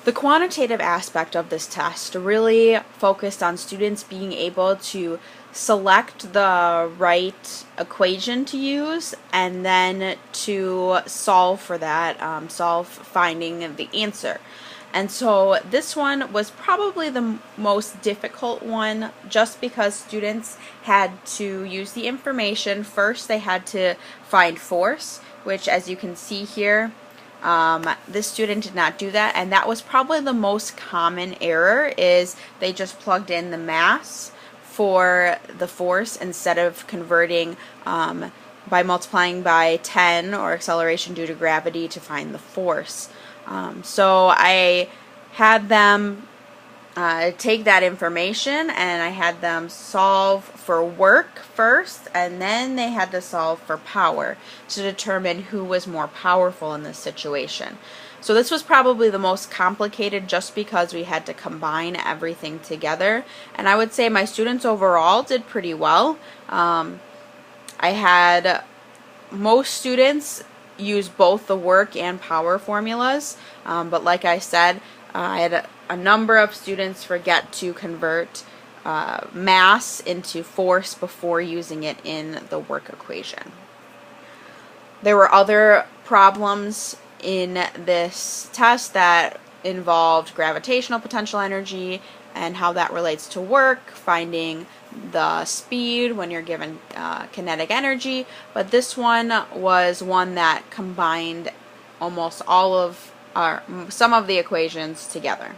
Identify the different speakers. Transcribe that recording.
Speaker 1: The quantitative aspect of this test really focused on students being able to select the right equation to use and then to solve for that, solve finding the answer. And so this one was probably the most difficult one just because students had to use the information. First, they had to find force, which, as you can see here, this student did not do that, and that was probably the most common error, is they just plugged in the mass for the force instead of converting by multiplying by 10 or acceleration due to gravity to find the force. So I had them take that information and I had them solve for work first, and then they had to solve for power to determine who was more powerful in this situation. So this was probably the most complicated just because we had to combine everything together, and I would say my students overall did pretty well. I had most students use both the work and power formulas, but like I said, I had a number of students forget to convert mass into force before using it in the work equation. There were other problems in this test that involved gravitational potential energy and how that relates to work, finding the speed when you're given kinetic energy, but this one was one that combined almost all of some of the equations together.